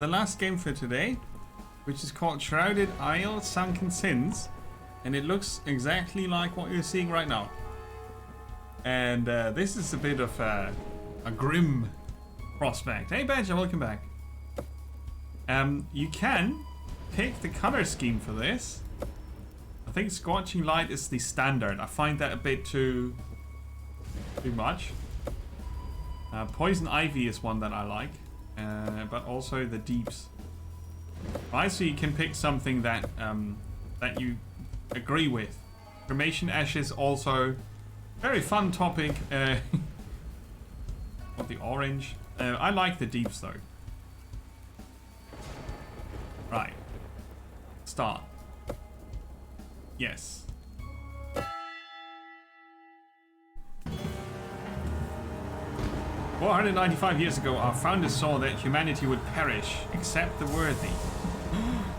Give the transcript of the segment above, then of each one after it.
the last game for today, which is called Shrouded Isle Sunken Sins, and it looks exactly like what you're seeing right now. And this is a bit of a grim prospect. Hey Badger, welcome back. You can pick the color scheme for this. I think Scorching Light is the standard. I find that a bit too much. Poison Ivy is one that I like, but also the Deeps. Right, so you can pick something that that you agree with. Cremation Ashes also very fun topic. Of the orange. I like the Deeps though. Right. Start. Yes. "495 years ago, our founders saw that humanity would perish, except the worthy.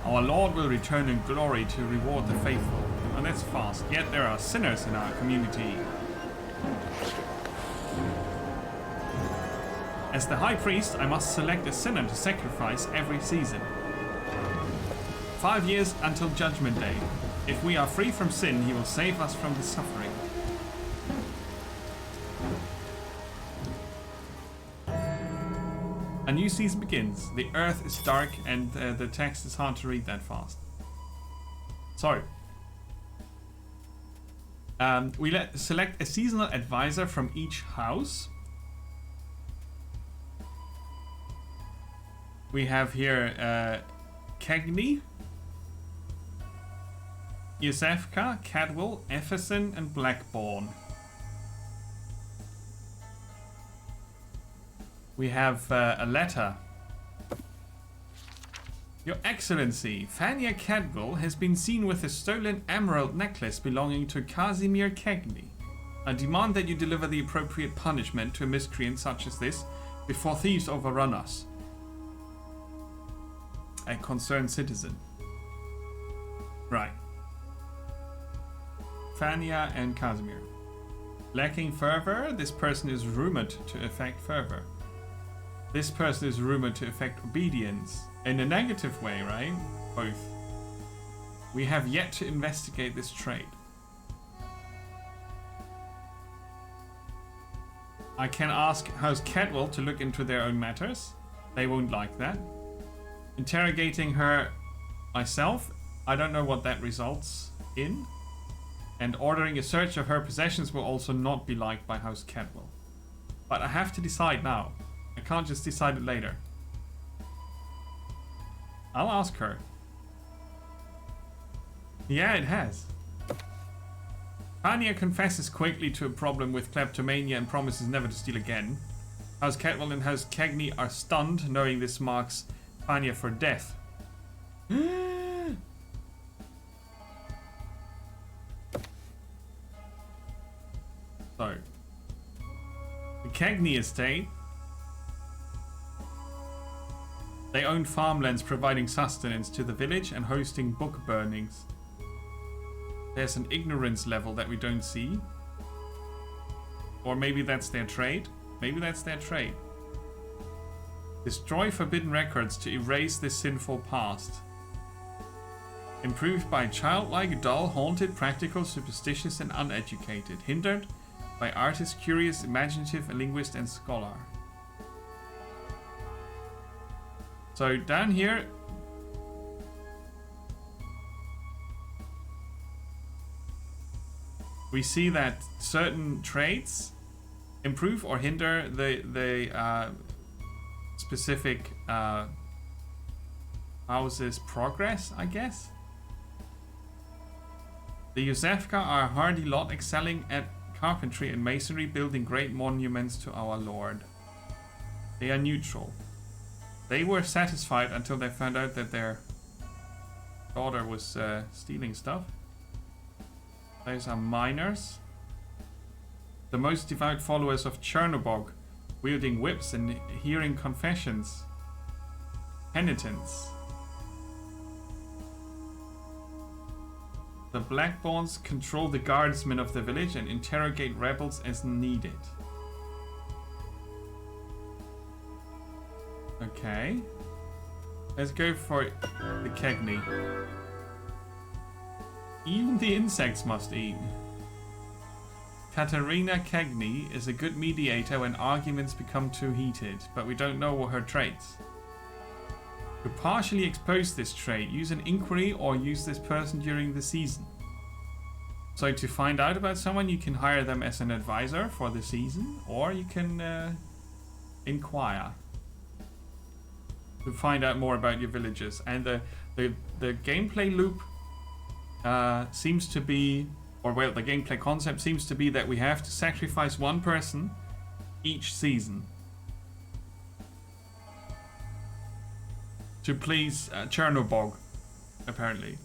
Our Lord will return in glory to reward the faithful." And that's fast. Yet there are sinners in our community. "As the high priest, I must select a sinner to sacrifice every season. 5 years until Judgment Day. If we are free from sin, he will save us from the suffering." A new season begins. The earth is dark and the text is hard to read that fast. So, we select a seasonal advisor from each house. We have here Cagney, Yosefka, Cadwell, Efferson, and Blackbourne. We have a letter. "Your Excellency, Fania Cadwell has been seen with a stolen emerald necklace belonging to Casimir Cagney. I demand that you deliver the appropriate punishment to a miscreant such as this before thieves overrun us. A concerned citizen." Right. Fania and Casimir. "Lacking fervor, this person is rumored to affect fervor. This person is rumored to affect obedience." In a negative way, right? Both. "We have yet to investigate this trait. I can ask House Cadwell to look into their own matters. They won't like that. Interrogating her myself, I don't know what that results in. And ordering a search of her possessions will also not be liked by House Cadwell. But I have to decide now. I can't just decide it later. I'll ask her." Yeah, it has. Fania confesses quickly to a problem with kleptomania and promises never to steal again. House Cadwell and House Cagney are stunned, knowing this marks Fania for death. So, the Cagney estate. They own farmlands providing sustenance to the village and hosting book burnings. There's an ignorance level that we don't see. Or maybe that's their trade. Maybe that's their trade. "Destroy forbidden records to erase this sinful past. Improved by childlike, dull, haunted, practical, superstitious, and uneducated. Hindered by artist, curious, imaginative, a linguist, and scholar." So down here, we see that certain traits improve or hinder the specific house's progress, I guess. "The Yosefka are a hardy lot, excelling at carpentry and masonry, building great monuments to our Lord. They are neutral. They were satisfied until they found out that their daughter was stealing stuff. Those are minors. The most devout followers of Chernobog, wielding whips and hearing confessions. Penitents. The Blackbournes control the guardsmen of the village and interrogate rebels as needed. Okay. Let's go for the Cagney. Even the insects must eat. Katarina Cagney is a good mediator when arguments become too heated, but we don't know what her traits. To partially expose this trait, use an inquiry or use this person during the season. So to find out about someone, you can hire them as an advisor for the season, or you can inquire to find out more about your villagers. And the gameplay loop seems to be, or well, the gameplay concept seems to be that we have to sacrifice one person each season to please Chernobog, apparently.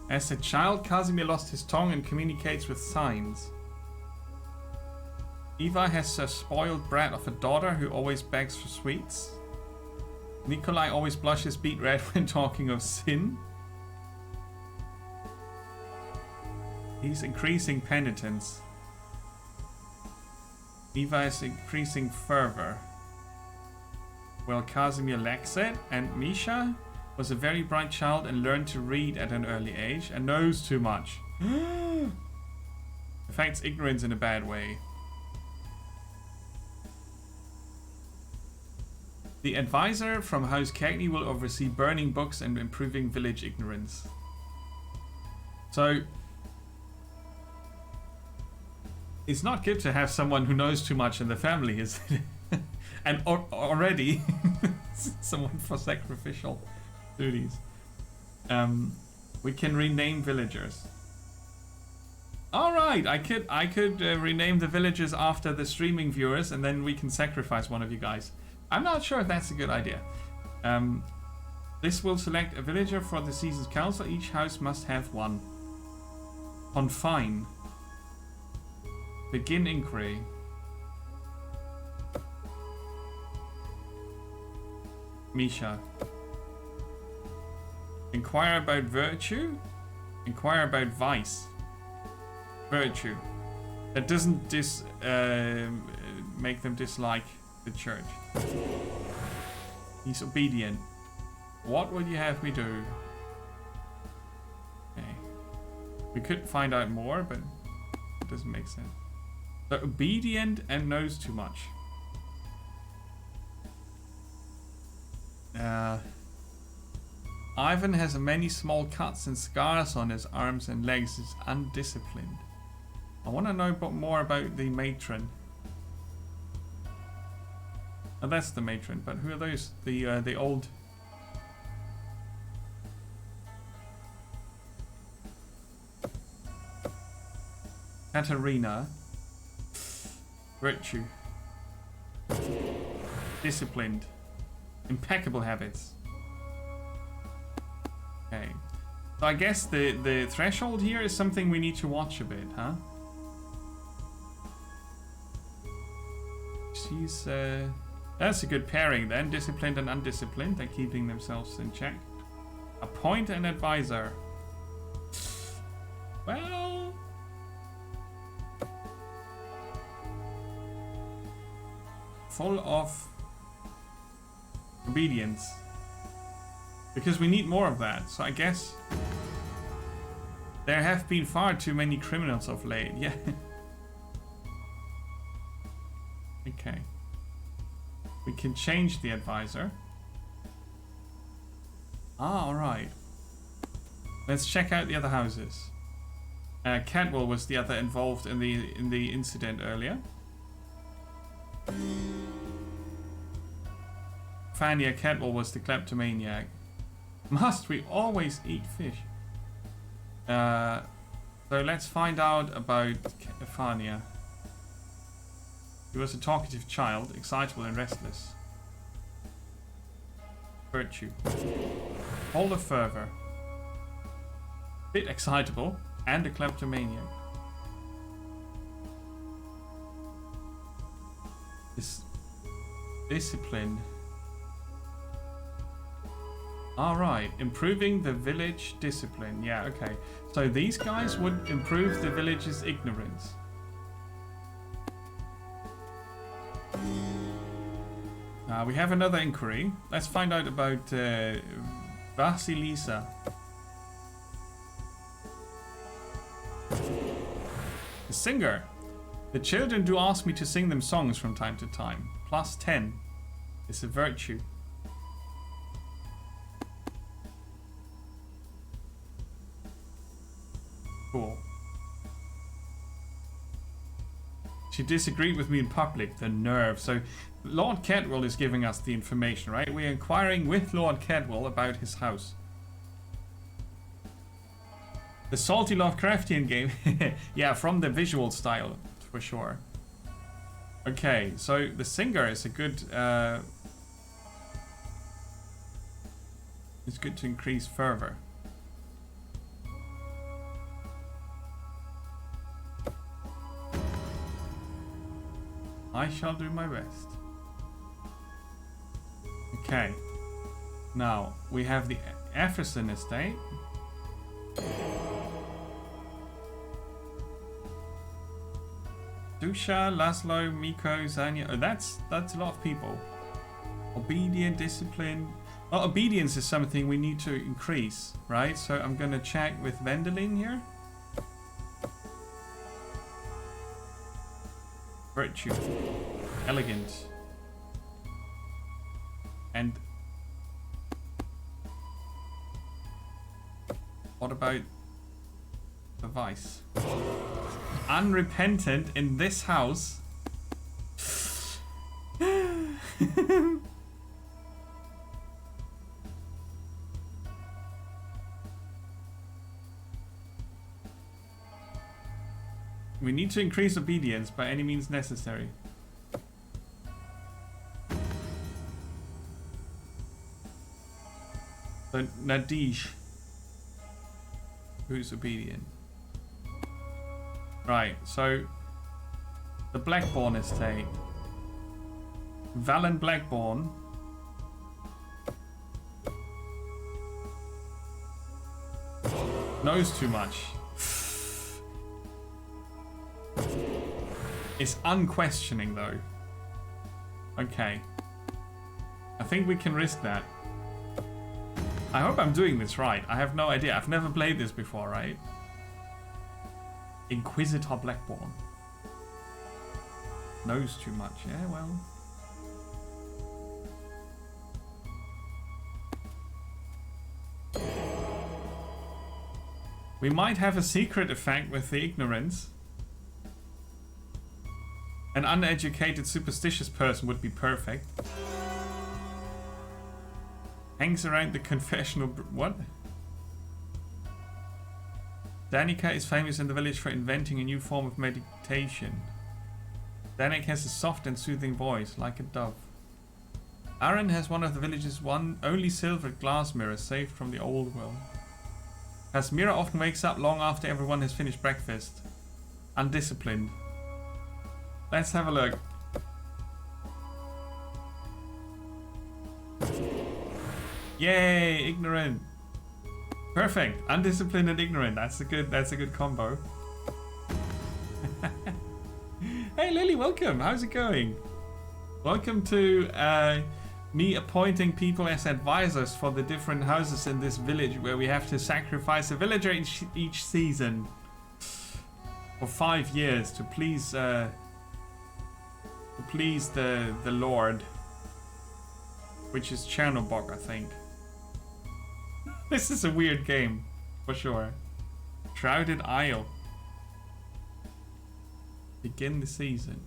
As a child, Casimir lost his tongue and communicates with signs. Eva has a spoiled brat of a daughter who always begs for sweets. Nikolai always blushes beet red when talking of sin. He's increasing penitence. Eva is increasing fervor. Well, Casimir lacks it, and Misha was a very bright child and learned to read at an early age and knows too much. Affects ignorance in a bad way. The advisor from House Cagney will oversee burning books and improving village ignorance. So it's not good to have someone who knows too much in the family, is it? And already someone for sacrificial duties. We can rename villagers. All right, I could rename the villagers after the streaming viewers, and then we can sacrifice one of you guys. I'm not sure if that's a good idea. This will select a villager for the season's council. Each house must have one. Confine. Begin inquiry. Misha. Inquire about virtue. Inquire about vice. Virtue. That doesn't make them dislike the church. He's obedient. What would you have me do? Okay. We could find out more, but it doesn't make sense. So obedient and knows too much. Ivan has many small cuts and scars on his arms and legs. He's undisciplined. I want to know more about the matron. Oh, that's the matron, but who are those? The old... Katarina. Virtue. Disciplined. Impeccable habits. Okay. So I guess the threshold here is something we need to watch a bit, huh? She's that's a good pairing then. Disciplined and undisciplined. They're keeping themselves in check. Appoint an advisor. Well, full of obedience. Because we need more of that. So I guess there have been far too many criminals of late. Yeah. Okay. We can change the advisor. Ah, alright. Let's check out the other houses. Cadwell was the other involved in the incident earlier. Fania Cadwell was the kleptomaniac. Must we always eat fish? So let's find out about Fania. He was a talkative child, excitable and restless. Virtue. Full of fervor. Bit excitable and a kleptomaniac. This discipline. Alright, improving the village discipline. Yeah, okay. So these guys would improve the village's ignorance. We have another inquiry. Let's find out about Vasilisa. The singer. The children do ask me to sing them songs from time to time. Plus 10. It's a virtue. Cool. She disagreed with me in public. The nerve. So Lord Cadwell is giving us the information, right? We're inquiring with Lord Cadwell about his house. The salty Lovecraftian game. Yeah, from the visual style, for sure. Okay, so the singer is a good... it's good to increase further. I shall do my best. Okay. Now, we have the Efferson estate. Dusha, Laszlo, Miko, Zanya. Oh, that's a lot of people. Obedient, discipline. Well, obedience is something we need to increase, right? So I'm gonna check with Wendelin here. Virtue. Elegant. And what about the vice? Unrepentant in this house. We need to increase obedience by any means necessary. So Nadish, who's obedient. Right, so the Blackbourne estate. Valen Blackbourne. Knows too much. It's unquestioning though. Okay. I think we can risk that. I hope I'm doing this right. I have no idea. I've never played this before, right? Inquisitor Blackbourne. Knows too much. Yeah, well. We might have a secret effect with the ignorance. An uneducated, superstitious person would be perfect. Hangs around the confessional... What? Danica is famous in the village for inventing a new form of meditation. Danik has a soft and soothing voice, like a dove. Aaron has one of the village's only silvered glass mirrors saved from the old world. Hasmira often wakes up long after everyone has finished breakfast. Undisciplined. Let's have a look. Yay, ignorant. Perfect. Undisciplined and ignorant. That's a good combo. Hey Lily, welcome. How's it going? Welcome to me appointing people as advisors for the different houses in this village where we have to sacrifice a villager each season for 5 years to please the Lord, which is Chernobog, I think. This is a weird game, for sure. Shrouded Isle. Begin the season.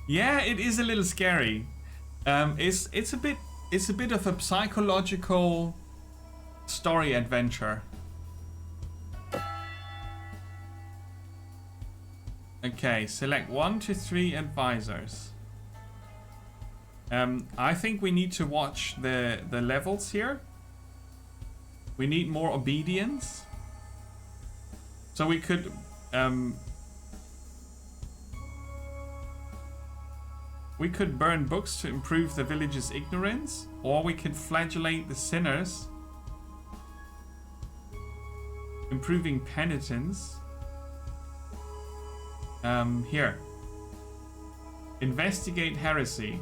Yeah, it is a little scary. It's a bit of a psychological story adventure. Okay, select 1 to 3 advisors. I think we need to watch the levels here. We need more obedience. So we could We could burn books to improve the village's ignorance, or we could flagellate the sinners, improving penitence. Here. Investigate heresy.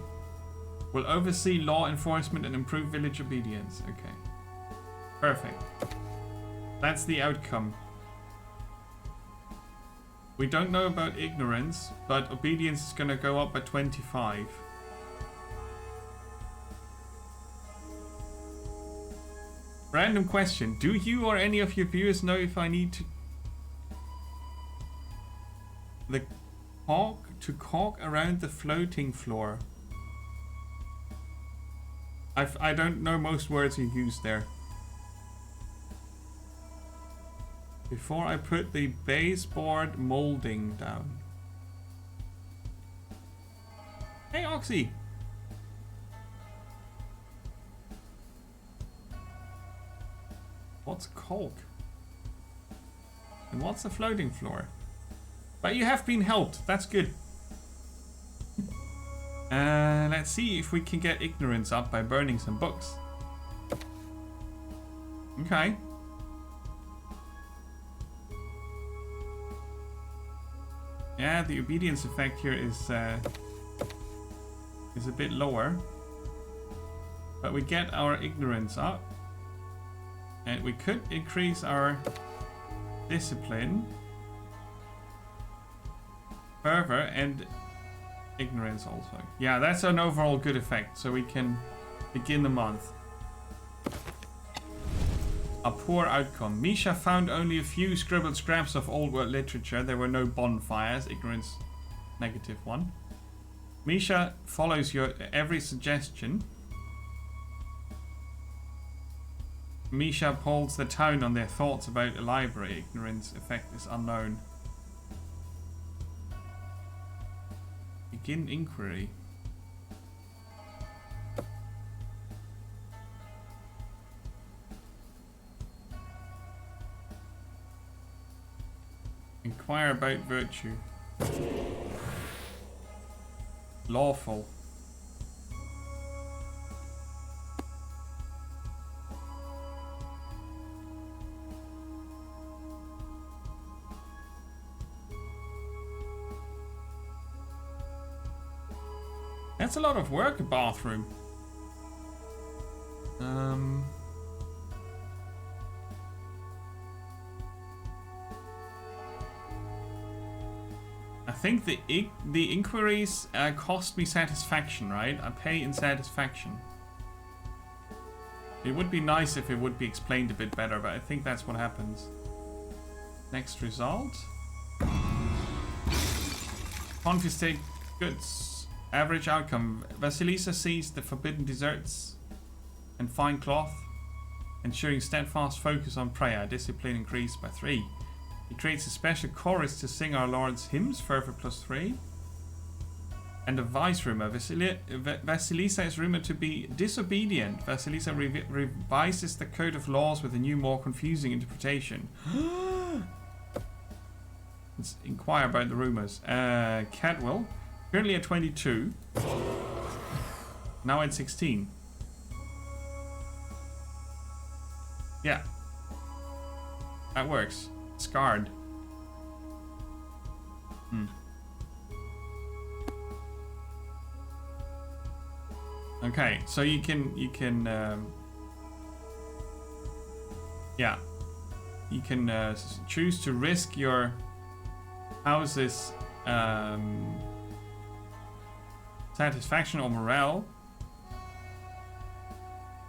Will oversee law enforcement and improve village obedience. Okay. Perfect. That's the outcome. We don't know about ignorance, but obedience is going to go up by 25. Random question. Do you or any of your viewers know if I need to... the caulk around the floating floor? I don't know most words you use there. Before I put the baseboard molding down. Hey, Oxy! What's caulk? And what's the floating floor? But you have been helped. That's good. Let's see if we can get ignorance up by burning some books. Okay. Yeah, the obedience effect here is a bit lower. But we get our ignorance up. And we could increase our discipline further and ignorance also. Yeah, that's an overall good effect. So we can begin the month. A poor outcome. Misha found only a few scribbled scraps of old world literature. There were no bonfires. Ignorance, -1. Misha follows your every suggestion. Misha polls the town on their thoughts about a library. Ignorance effect is unknown. Begin inquiry. Inquire about virtue. Lawful. That's a lot of work, a bathroom. I think the inquiries cost me satisfaction, right? I pay in satisfaction. It would be nice if it would be explained a bit better, but I think that's what happens. Next result. Confiscate goods. Average outcome. Vasilisa sees the forbidden desserts and fine cloth, ensuring steadfast focus on prayer. Discipline increased by 3. He creates a special chorus to sing our Lord's hymns, fervor +3. And a vice rumor. Vasilisa is rumored to be disobedient. Vasilisa revises the code of laws with a new, more confusing interpretation. Let's inquire about the rumors. Cadwell. Currently at 22. Now at 16. Yeah. That works. Scarred. Okay, so you can yeah. You can choose to risk your house's satisfaction or morale.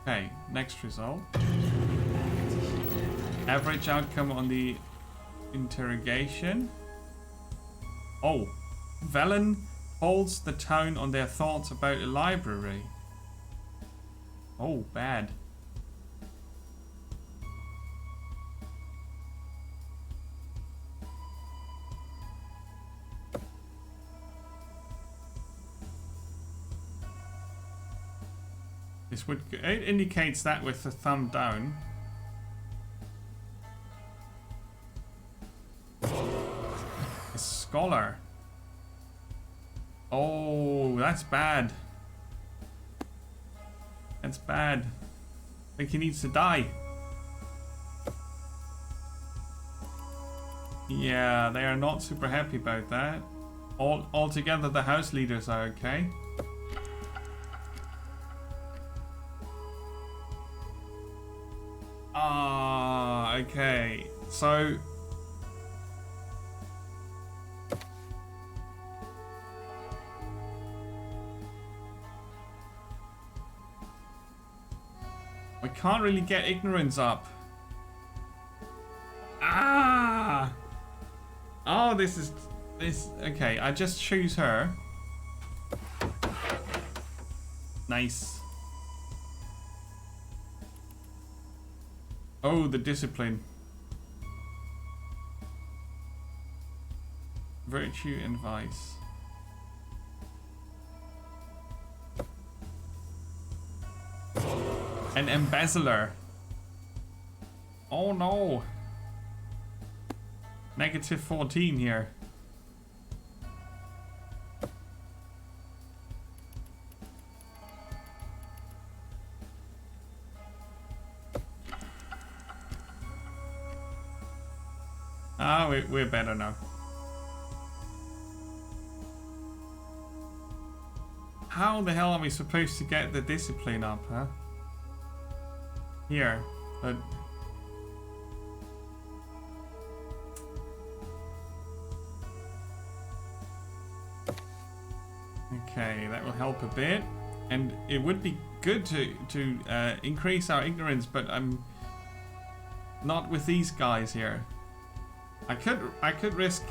Okay, next result. Average outcome on the interrogation. Oh, Velen holds the town on their thoughts about a library. Oh, bad. This would, it indicates that with the thumb down. A scholar. Oh, that's bad. That's bad. I think he needs to die. Yeah, they are not super happy about that. Altogether, the house leaders are okay. Ah, okay. So we can't really get ignorance up. Ah! Oh, this. Okay, I just choose her. Nice. Oh, the discipline. Virtue and vice. An embezzler. Oh no. Negative 14 here. Ah, we're better now. How the hell are we supposed to get the discipline up, huh? Here. But okay, that will help a bit. And it would be good to increase our ignorance, but I'm not with these guys here. I could risk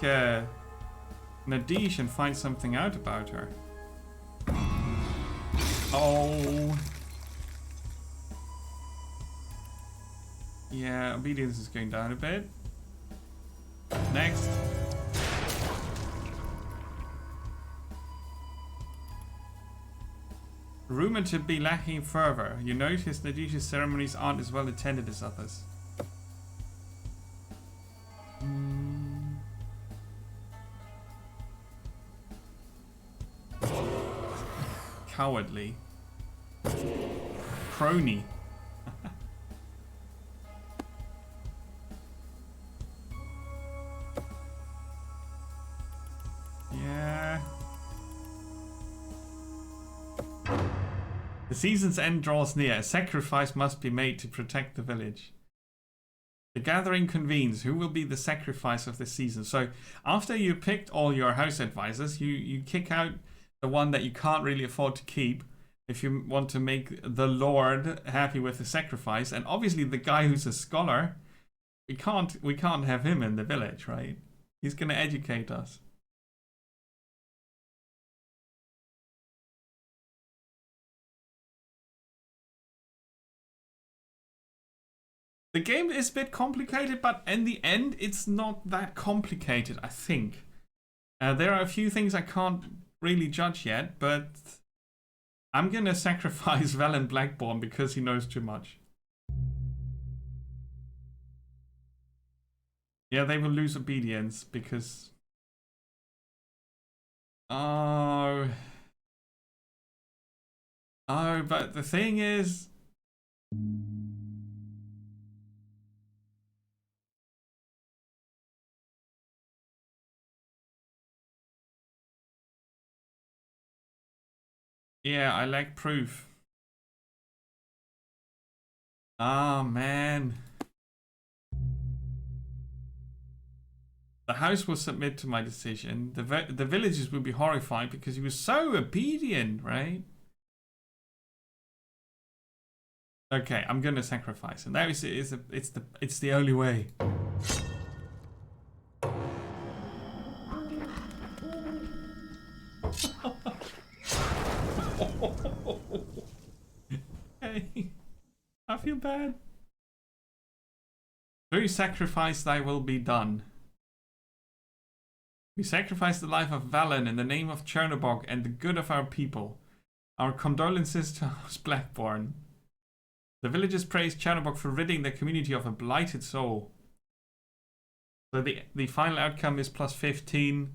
Nadish and find something out about her. Oh. Yeah, obedience is going down a bit. Next. Rumored to be lacking fervor. You notice Nadish's ceremonies aren't as well attended as others. Cowardly. Crony. Yeah. The season's end draws near. A sacrifice must be made to protect the village. The gathering convenes. Who will be the sacrifice of the season? So after you picked all your house advisors, you kick out the one that you can't really afford to keep if you want to make the Lord happy with the sacrifice. And obviously the guy who's a scholar, we can't have him in the village, right? He's gonna educate us. The game is a bit complicated, but in the end, it's not that complicated, I think. There are a few things I can't really judge yet, but I'm gonna sacrifice Valen Blackborn because he knows too much. Yeah, they will lose obedience because... Oh... Oh, but the thing is... Yeah, I lack proof. Ah, man. The house will submit to my decision. The villagers will be horrified because he was so obedient, right? Okay, I'm gonna sacrifice him. That is it's the only way. Hey, I feel bad. Through sacrifice thy will be done. We sacrifice the life of Valen in the name of Chernobog and the good of our people. Our condolences to House Blackborn. The villagers praise Chernobog for ridding their community of a blighted soul. So the final outcome is plus 15.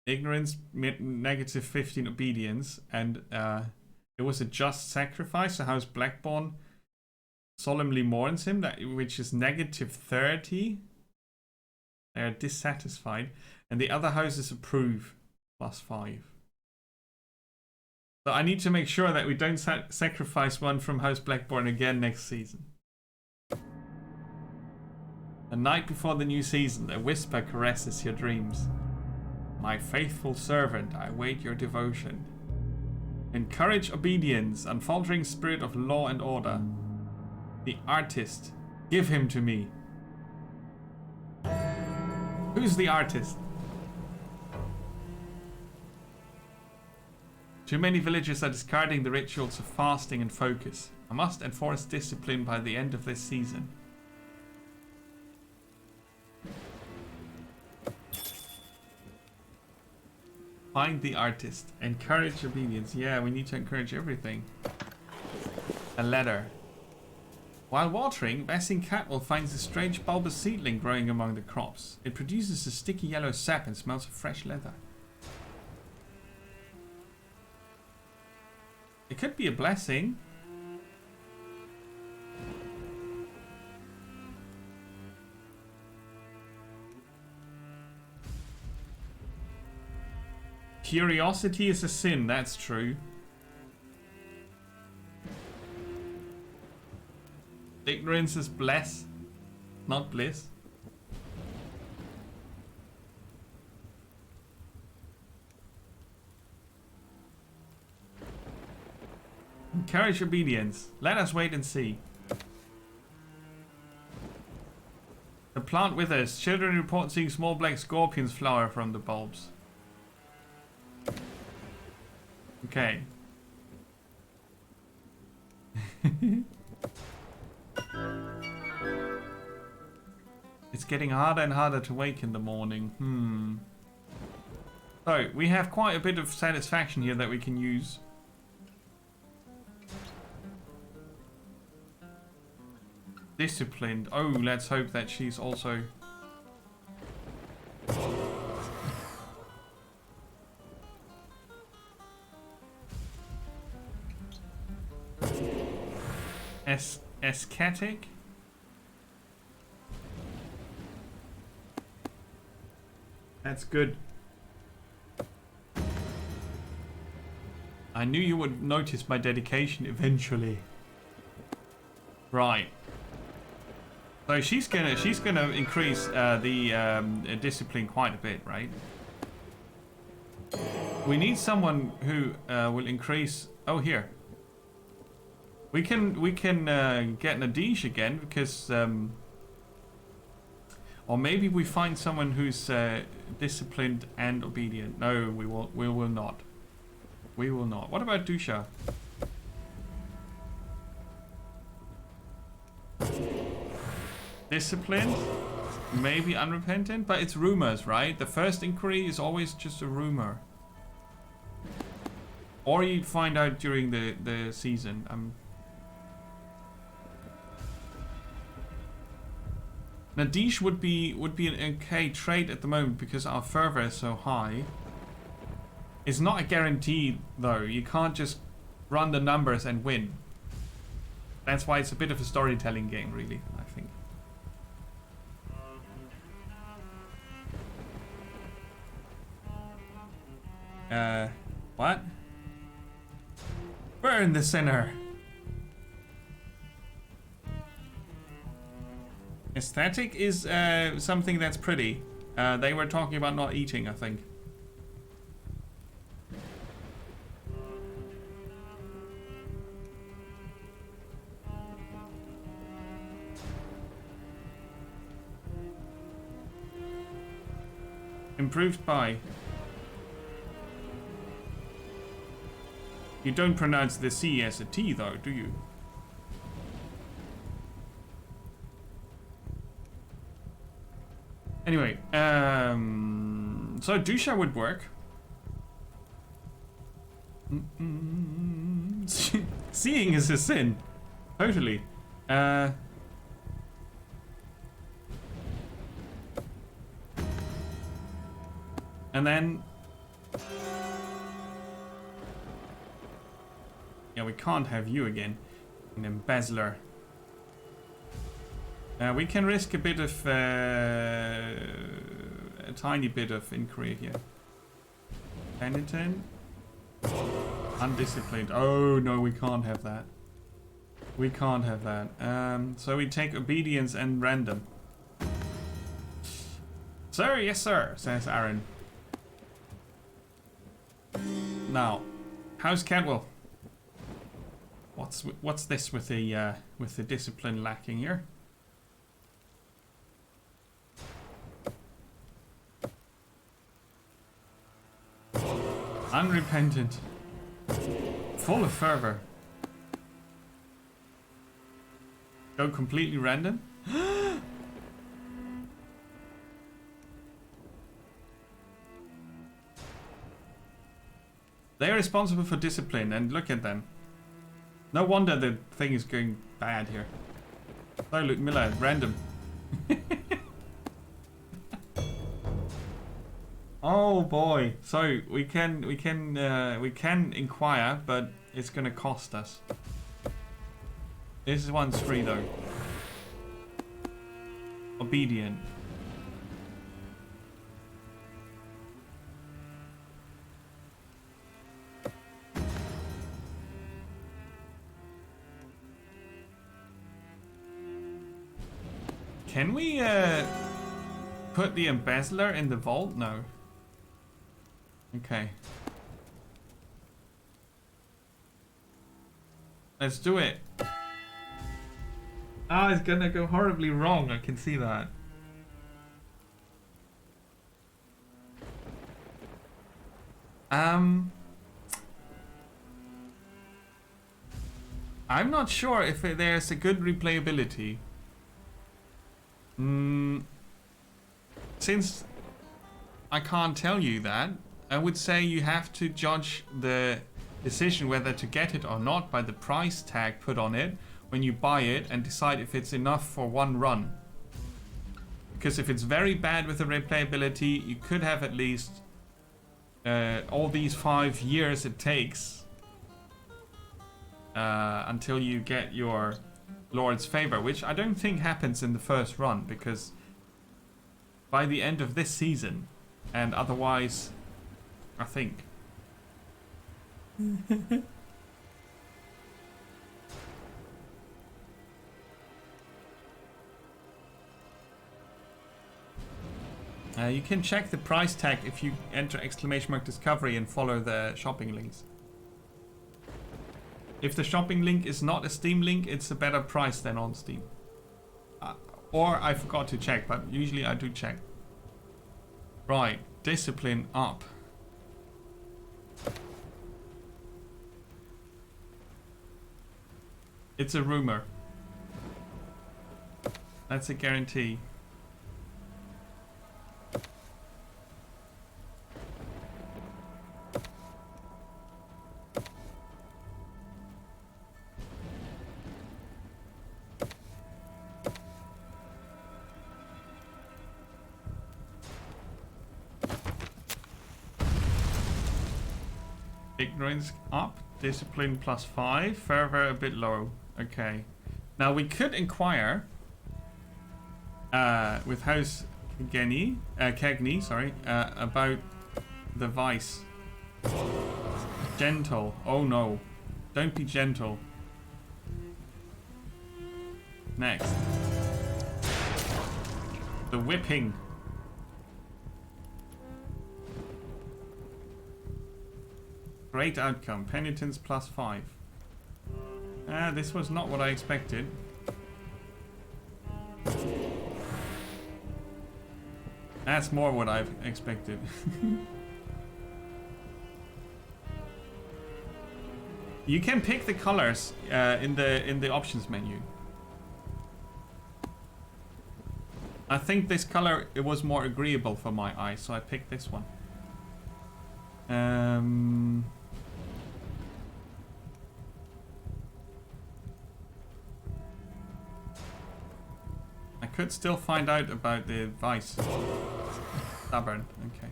Ignorance, negative 15 obedience, and it was a just sacrifice. So House Blackborn solemnly mourns him, which is negative 30. They are dissatisfied, and the other houses approve, +5. So I need to make sure that we don't sacrifice one from House Blackborn again next season. The night before the new season, a whisper caresses your dreams. My faithful servant, I await your devotion. Encourage obedience, unfaltering spirit of law and order. The artist, give him to me. Who's the artist? Too many villagers are discarding the rituals of fasting and focus. I must enforce discipline by the end of this season. Find the artist. Encourage obedience. Yeah, we need to encourage everything. A letter. While watering, Bassing Catwell finds a strange bulbous seedling growing among the crops. It produces a sticky yellow sap and smells of fresh leather. It could be a blessing. Curiosity is a sin, that's true. Ignorance is bless, not bliss. Encourage obedience. Let us wait and see. The plant withers. Children report seeing small black scorpions flower from the bulbs. Okay. It's getting harder and harder to wake in the morning. So, we have quite a bit of satisfaction here that we can use. Disciplined. Oh, let's hope that she's also... Ascetic? That's good. I knew you would notice my dedication eventually. Right. So she's gonna increase the discipline quite a bit, right? We need someone who will increase. Oh, here. We can get Nadish again because, or maybe we find someone who's disciplined and obedient. No, we will not. We will not. What about Dusha? Disciplined, maybe unrepentant, but it's rumors, right? The first inquiry is always just a rumor. Or you find out during the season. Nadish would be an okay trade at the moment because our fervor is so high. It's not a guarantee though. You can't just run the numbers and win. That's why it's a bit of a storytelling game, really, I think. What? Burn the sinner. Aesthetic is something that's pretty. They were talking about not eating, I think. Improved by. You don't pronounce the C as a T though, do you? Anyway, so Dusha would work. Seeing is a sin. Totally. And then Yeah, we can't have you again. An embezzler. We can risk a bit of... a tiny bit of inquiry here. Penitent. Undisciplined. Oh, no, we can't have that. We can't have that. So we take obedience and random. Sir, yes sir, says Aaron. Now, how's Cadwell? What's this with the discipline lacking here? Unrepentant. Full of fervor. Go completely random? They're responsible for discipline, and look at them. No wonder the thing is going bad here. So look, Miller, random. Oh boy! So we can inquire, but it's gonna cost us. This one's free though. Obedient. Can we put the embezzler in the vault? No. Okay. Let's do it. Ah, it's gonna go horribly wrong. I can see that. I'm not sure if there's a good replayability. Since I can't tell you that, I would say you have to judge the decision whether to get it or not by the price tag put on it when you buy it and decide if it's enough for one run. Because if it's very bad with the replayability, you could have at least all these 5 years it takes until you get your Lord's favor, which I don't think happens in the first run, because by the end of this season, and otherwise, I think. You can check the price tag if you enter !discovery and follow the shopping links. If the shopping link is not a Steam link, it's a better price than on Steam. Or I forgot to check, but usually I do check. Right, discipline up. It's a rumor. That's a guarantee. Ignorance up, discipline +5, fervor a bit low. Okay. Now we could inquire with House Cagney, sorry, about the vice. Gentle. Oh no. Don't be gentle. Next. The whipping. Great outcome. Penitence +5. This was not what I expected. That's more what I've expected. You can pick the colors in the options menu. I think this color, it was more agreeable for my eyes, so I picked this one. I could still find out about the vice. Stubborn. Okay.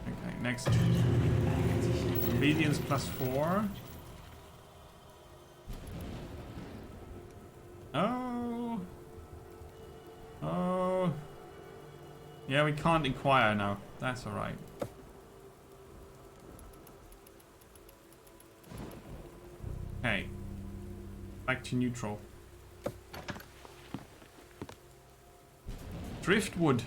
Okay, next. Obedience +4. Yeah, we can't inquire now. That's alright. Okay. Back to neutral. Driftwood.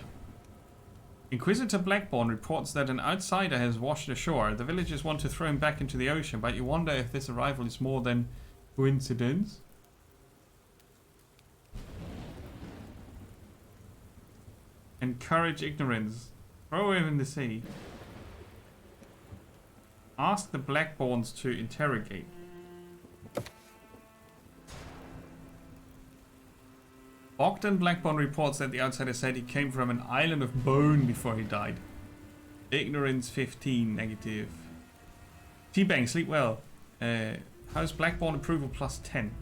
Inquisitor Blackborn reports that an outsider has washed ashore. The villagers want to throw him back into the ocean, but you wonder if this arrival is more than coincidence. Encourage ignorance. Throw him in the sea. Ask the Blackborns to interrogate. Ogden Blackborn reports that the outsider said he came from an island of bone before he died. Ignorance 15, negative. T-Bang, sleep well. How's Blackborn approval plus 10?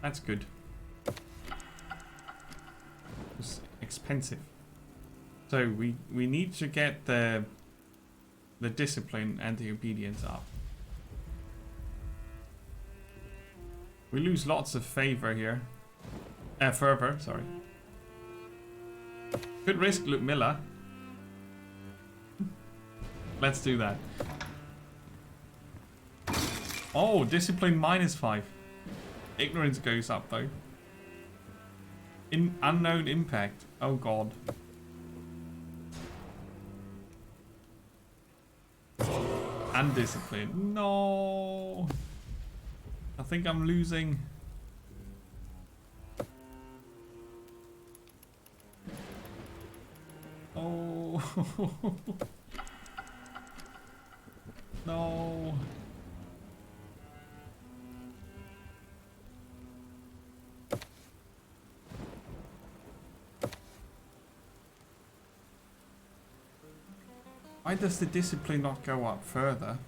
That's good. It's expensive. So we need to get the discipline and the obedience up. We lose lots of favor here. Fervor, sorry. Could risk Ludmilla. Let's do that. Oh, discipline -5. Ignorance goes up though. Unknown impact. Oh god. Undisciplined. No. I think I'm losing. Oh. No. Why does the discipline not go up further?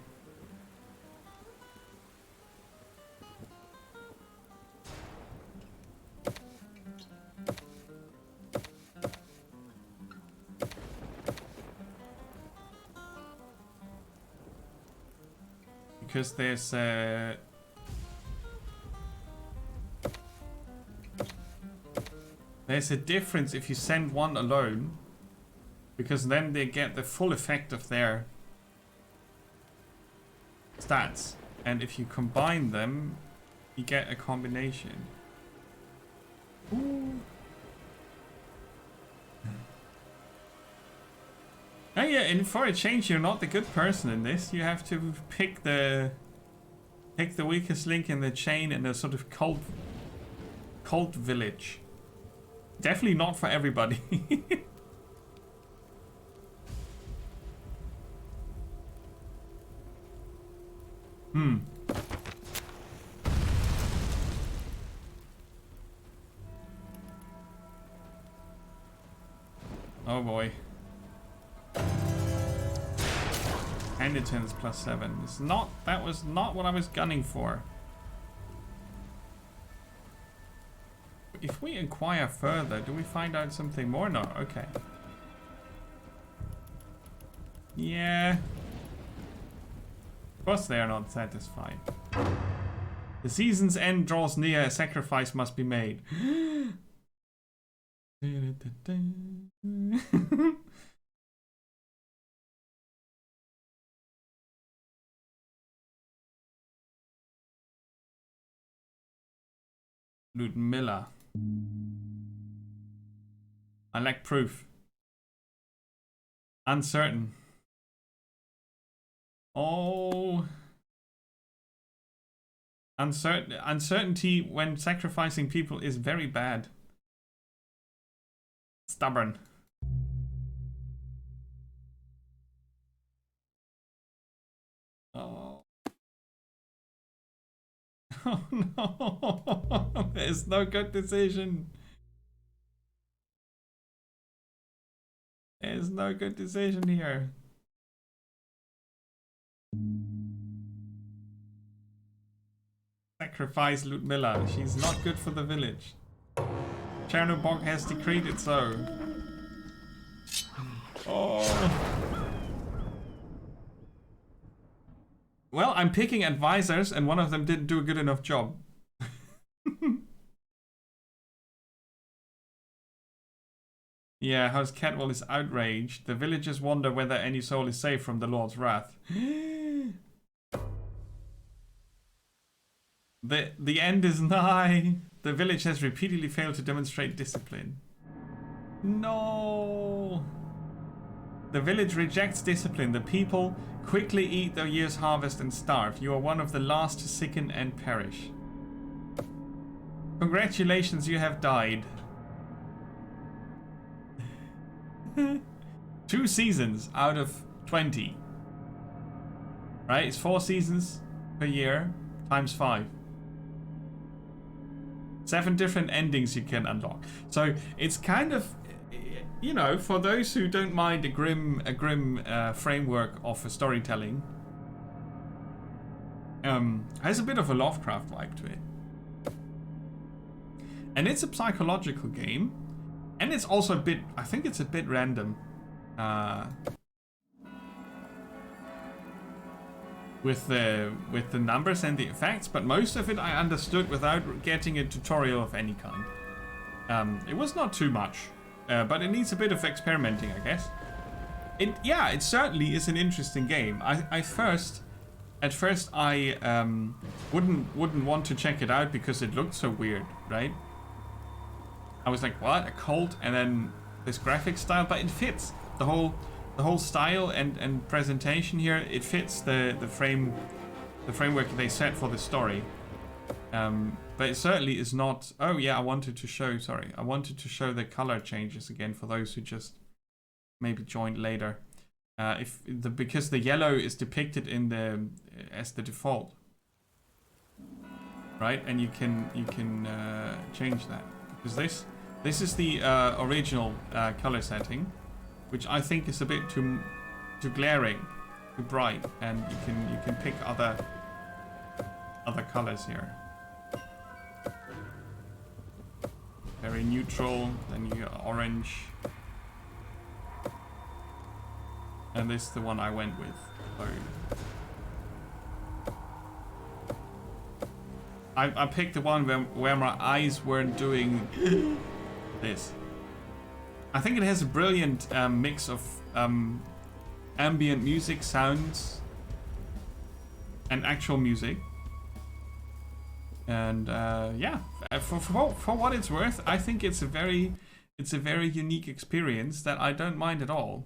Because there's a difference if you send one alone, because then they get the full effect of their stats, and if you combine them, you get a combination. Ooh. Oh yeah, and for a change, you're not the good person in this. You have to pick the weakest link in the chain in a sort of cult village. Definitely not for everybody. Oh boy. Handitons +7. It's not. That was not what I was gunning for. If we inquire further, do we find out something more? No. Okay. Yeah. Of course they are not satisfied. The season's end draws near. A sacrifice must be made. Ludmilla. I lack proof. Uncertain. Oh. Uncertainty when sacrificing people is very bad. Stubborn. Oh. Oh no. There's no good decision. There's no good decision here. Sacrifice Ludmilla. She's not good for the village. Chernobog has decreed it so. Oh. Well, I'm picking advisors and one of them didn't do a good enough job. Yeah, House Catwall is outraged. The villagers wonder whether any soul is safe from the Lord's wrath. The end is nigh. The village has repeatedly failed to demonstrate discipline. No. The village rejects discipline. The people quickly eat their year's harvest and starve. You are one of the last to sicken and perish. Congratulations, you have died. 2 seasons out of 20. Right? It's 4 seasons per year times 5. 7 different endings you can unlock. So it's kind of, you know, for those who don't mind a grim framework of a storytelling, has a bit of a Lovecraft vibe to it. And it's a psychological game. And it's also a bit, I think it's a bit random. With the numbers and the effects, but most of it I understood without getting a tutorial of any kind. It was not too much, but it needs a bit of experimenting, I guess. It certainly is an interesting game. At first I wouldn't want to check it out because it looked so weird, right? I was like, what? A cult? And then this graphic style, but it fits the whole style and presentation here. It fits the framework they set for the story. But it certainly is not. Oh yeah, I wanted to show the color changes again for those who just maybe joined later. Because the yellow is depicted in as the default, right? And you can change that because this is the original color setting, which I think is a bit too glaring, too bright, and you can pick other colors here. Very neutral, then you get orange, and this is the one I went with. So I picked the one where my eyes weren't doing this. I think it has a brilliant mix of ambient music, sounds, and actual music. And yeah, for what it's worth, I think it's a very unique experience that I don't mind at all.